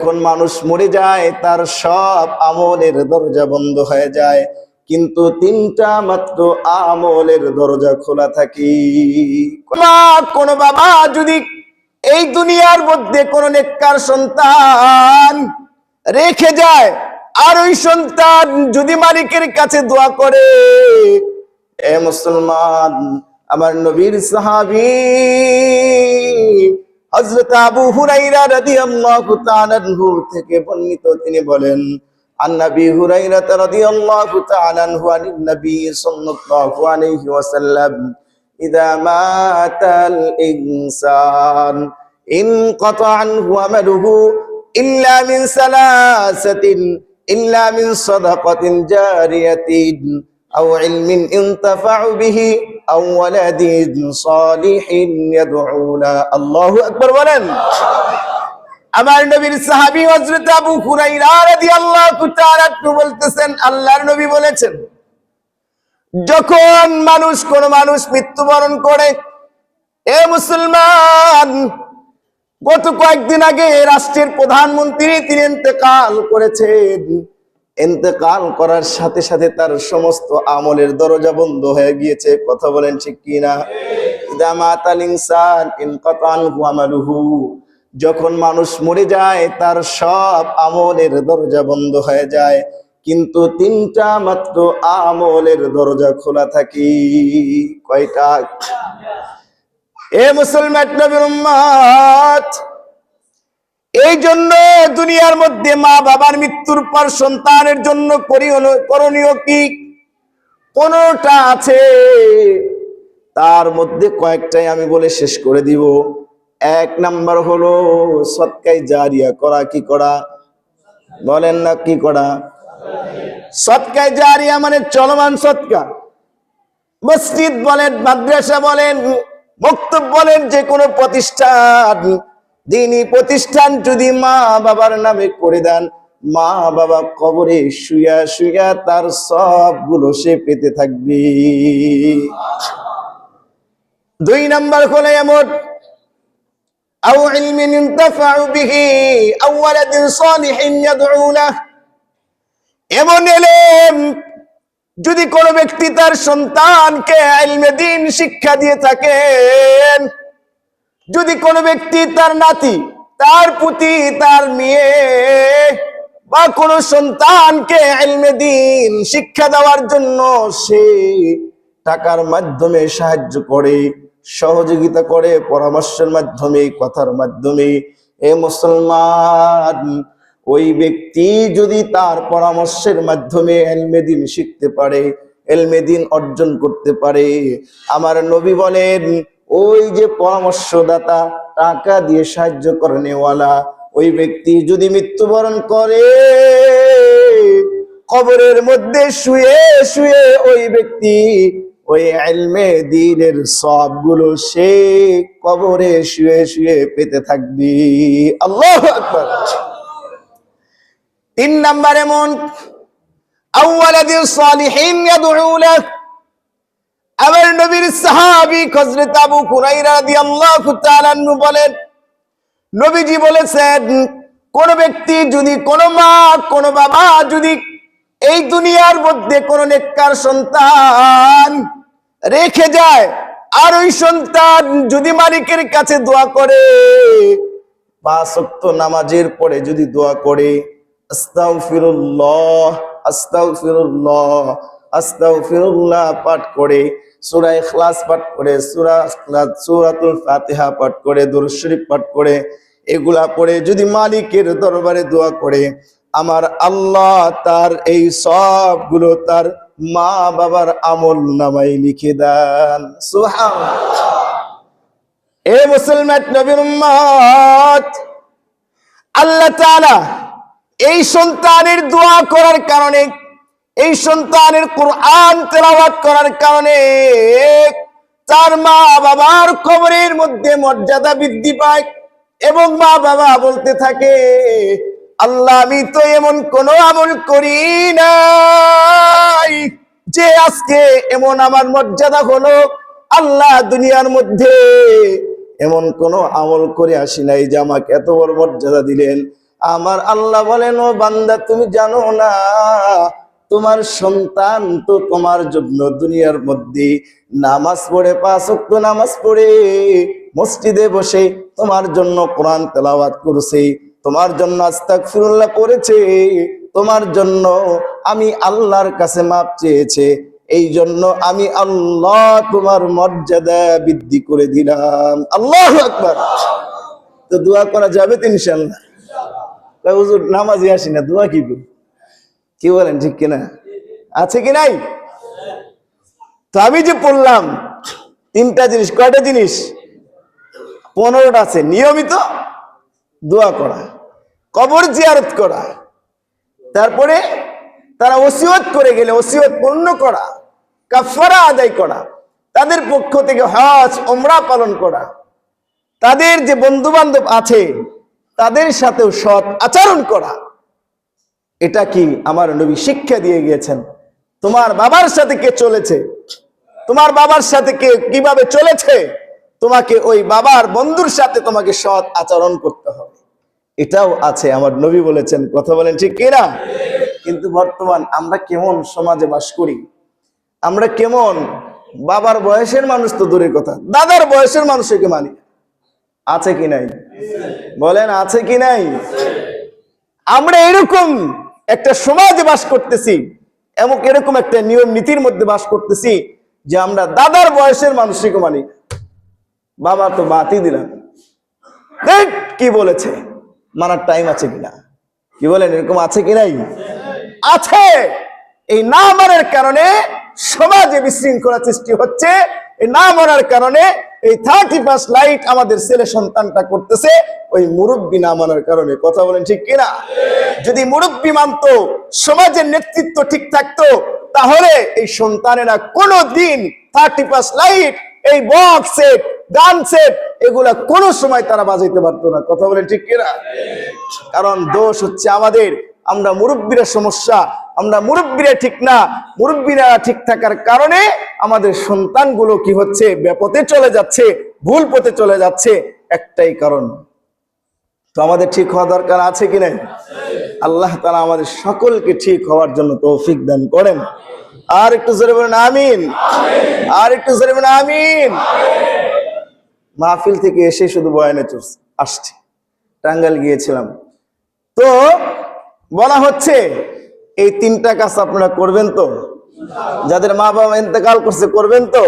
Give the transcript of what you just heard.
যখন মানুষ মরে যায় তার সব আমলের দরজা বন্ধ হয়ে যায়, কিন্তু তিনটা মাত্র আমলের দরজা খোলা থাকে। কোন বাবা যদি এই দুনিয়ার মধ্যে কোন নেককার সন্তান রেখে যায়, আর ওই সন্তান যদি মালিকের কাছে দোয়া করে, এ মুসলমান, আমার নবীর সাহাবী হযরত আবু হুরায়রা রাদিয়াল্লাহু তাআলা আনহু থেকে বর্ণিত, তিনি বলেন, আন নবী হুরায়রা রাদিয়াল্লাহু তাআলা আনহু আনিন নবী সাল্লাল্লাহু আলাইহি ওয়াসাল্লাম, ইযা মাতাল ইনসান ইনকাতা আনহু আমালুহু ইল্লা মিন সালাসাতিন, ইল্লা মিন সাদাকাতিন জারিয়াতিন আও ইলমিন ইনতাফাউ বিহি আও ওয়ালাদিন সালিহিন ইয়াদউ লা। আল্লাহু আকবার বলেন। আমার নবীর সাহাবী হযরত আবু হুরায়রা রাদিয়াল্লাহু তাআলা বলতেছেন, আল্লাহর নবী বলেছেন, যখন কোন মানুষ মৃত্যুবরণ করে, এ মুসলমান, গত কয়েকদিন আগে রাষ্ট্রের প্রধানমন্ত্রী তিনি ইন্তেকাল করেছেন। ইন্তেকাল করার সাথে সাথে তার সমস্ত আমলের দরজা বন্ধ হয়ে গিয়েছে। কথা বলেন ঠিক কিনা? ইযা মাতাল ইনসান ইনকাতা আনহু আমালুহু, যখন মানুষ মরে যায় তার সব আমলের দরজা বন্ধ হয়ে যায়, কিন্তু তিনটা মাত্র আমলের দরজা খোলা থাকে। কয়টা? এ মুসলমান নবীর উম্মত, এই জন্য দুনিয়ার মধ্যে মা বাবার মৃত্যুর পর সন্তানের জন্য করণীয় কি? 15টা আছে, তার মধ্যে কয়েকটাই আমি বলে শেষ করে দিব। 1 নাম্বার হলো সদকায়ে জারিয়া করা। কি করা? বলেন না, কি করা? সদকায়ে জারিয়া মানে চলমান সদকা। মসজিদ বলেন, মাদ্রাসা বলেন, মক্তব বলেন, যে কোনো প্রতিষ্ঠান, দ্বীনি প্রতিষ্ঠান যদি মা বাবার নামে করে দেন, মা বাবা কবরে শুয়া শুয়া তার সবগুলো সে পেতে থাকবে। 2 নাম্বার হলো এমন, আও ইলমিন ইনতাফাউ বিহি আও ওয়ালাদিন সালিহিন ইয়াদউ লাহ, এমন এলেম যদি কোন ব্যক্তি তার সন্তানকে ইলমে দ্বীন শিক্ষা দিয়ে থাকেন, যদি কোন ব্যক্তি তার নাতি, তার পুতি, তার মেয়ে বা কোন সন্তানকে ইলমে দ্বীন শিক্ষা দেওয়ার জন্য সে টাকার মাধ্যমে সাহায্য করে, সহযোগিতা করে, পরামর্শের মাধ্যমে, কথার মাধ্যমে, এ মুসলমান, ওই ব্যক্তি যদি তার পরামর্শের মাধ্যমে ইলমে দ্বীন শিখতে পারে, ইলমে দ্বীন অর্জন করতে পারে, আমার নবী বলেন, ওই যে পরামর্শদাতা, টাকা দিয়ে সাহায্য করেনেওয়ালা, ওই ব্যক্তি যদি মৃত্যুবরণ করে, কবরের মধ্যে শুয়ে শুয়ে ওই ব্যক্তি ওই ইলমে দ্বীনের সবগুলো সে কবরে শুয়ে শুয়ে পেতে থাকবে। আল্লাহু আকবার। 3 নাম্বার এমন, আওয়ালাদিন সালিহিন ইয়াদউ লাহ, আমার নবীর সাহাবী হযরত আবু হুরায়রা রাদিয়াল্লাহু তাআলা আনহু বলেন, নবীজি বলেছেন, কোন ব্যক্তি যদি, কোন মা, কোন বাবা যদি এই দুনিয়ার মধ্যে কোন নেককার সন্তান রেখে যায়, আর ওই সন্তান যদি মালিকের কাছে দোয়া করে, 5 ওয়াক্ত নামাজের পরে যদি দোয়া করে, আস্তাগফিরুল্লাহ আস্তাগফিরুল্লাহ আস্তাগফিরুল্লাহ পাঠ করে, সূরা ইখলাস পাঠ করে, সূরাতুল ফাতিহা পাঠ করে, দুরূদ শরীফ পাঠ করে, এগুলা পড়ে যদি মালিকের দরবারে দোয়া করে, আমার আল্লাহ তার এই সবগুলো তার মা বাবার আমল নামায় লিখে দেন। সুবহানাল্লাহ। এ মুসলমান নবীর উম্মত, আল্লাহ তাআলা এই সন্তানের দোয়া করার কারণে, এই সন্তানের কোরআন তেলাওয়াত করার কারণে তার মা বাবার কবরের মধ্যে মর্যাদা বৃদ্ধি পায়, এবং মা বাবা বলতে থাকে, আল্লাহ, আমি তো এমন কোন আমল করি নাই যে আজকে এমন আমার মর্যাদা হলো। আল্লাহ, দুনিয়ার মধ্যে এমন কোন আমল করে আসি নাই যে আমাকে এত বড় মর্যাদা দিলেন। আমার আল্লাহ বলেন, ও বান্দা তুমি জানো না তোমার সন্তান তো তোমার জন্য দুনিয়ার মধ্যে নামাজ পড়ে, 5 ওয়াক্ত নামাজ পড়ে মসজিদে বসে তোমার জন্য কোরআন তেলাওয়াত করছে, তোমার জন্য আস্তাগফিরুল্লাহ করেছে, তোমার জন্য আমি আল্লাহর কাছে মাপ চেয়েছে, এই জন্য আমি আল্লাহ তোমার মর্যাদা বৃদ্ধি করে দিলাম। আল্লাহু আকবার। তো দোয়া করা যাবে তো ইনশাআল্লাহ। হুজুর নামাজে আসি না, দোয়া কি করি? কি বলেন, ঠিক কিনা? আছে কি নাই? তো আমি যে পড়লাম 3টা জিনিস, কয়টা জিনিস? 15টা আছে। নিয়মিত দোয়া করা, কবর জিয়ারত করা, তারপরে তারা ওসিয়ত করে গেলে ওসিয়ত পূর্ণ করা, কাফারা আদায় করা, তাদের পক্ষ থেকে হজ ওমরা পালন করা, তাদের যে বন্ধু বান্ধব আছে তাদের সাথেও সৎ আচরণ করা। এটা কি আমার নবী শিক্ষা দিয়ে গিয়েছেন। তোমার বাবার সাথে কে চলেছে, তোমার বাবার সাথে কে কিভাবে চলেছে, তোমাকে ওই বাবার বন্ধুর সাথে তোমাকে সৎ আচরণ করতে হবে, এটাও আছে আমার নবী বলেছেন। কথা বলেন ঠিক কিনা? কিন্তু বর্তমান আমরা কেমন সমাজে বাস করি, আমরা কেমন বাবার বয়সের মানুষ তো দূরের কথা, দাদার বয়সের মানুষকে মানি। আছে কি নাই? বলেন আছে কি নাই? আমরা এরকম একটা সমাজে বাস করতেছি, এবং এরকম একটা নিয়ম নীতির মধ্যে বাস করতেছি যে আমরা দাদার বয়সের মানুষকে মানি। বাবা তো বাতই দিলাম, কি বলেছে মানার টাইম আছে কিনা? কি বলেন, এরকম আছে কি নাই? আছে। এই না মানার কারণে সমাজে বিশৃঙ্খলা সৃষ্টি হচ্ছে। এই না মানার কারণে এই 30+ লাইট আমাদের ছেলে সন্তানটা করতেছে ওই মুরব্বী না মানার কারণে। কথা বলেন ঠিক কিনা? যদি মুরব্বী মানতো, সমাজের নেতৃত্ব ঠিক থাকতো, তাহলে এই সন্তানেরা কোনোদিন 30+ লাইট, এই বক্স সেট, গান সেট, এগুলা কোনো সময় তারা বাজাইতে পারতো না। কথা বলেন ঠিক কিনা? কারণ দোষ হচ্ছে আমাদের, আমরা মুরব্বীরা সমস্যা, আমরা মুরব্বীরা ঠিক না। মুরব্বীরা ঠিক থাকার কারণে আমাদের সন্তানগুলো কি হচ্ছে, বেপথে চলে যাচ্ছে, ভুল পথে চলে যাচ্ছে, একটাই কারণ। তো আমাদের ঠিক হওয়া দরকার আছে কি নাই? আল্লাহ তাআলা আমাদের সকলকে ঠিক হওয়ার জন্য তৌফিক দান করেন। আর একটু জোরে বলেন আমিন। আর একটু জোরে বলেন আমিন। মাহফিল থেকে এসে শুধু বয়ানে আসছি, টাঙ্গাইল গিয়েছিলাম। তো বলা হচ্ছে এই 3টা কাজ আপনারা করবেন তো, যাদের মা বাবা ইন্তেকাল করছে করবেন তো।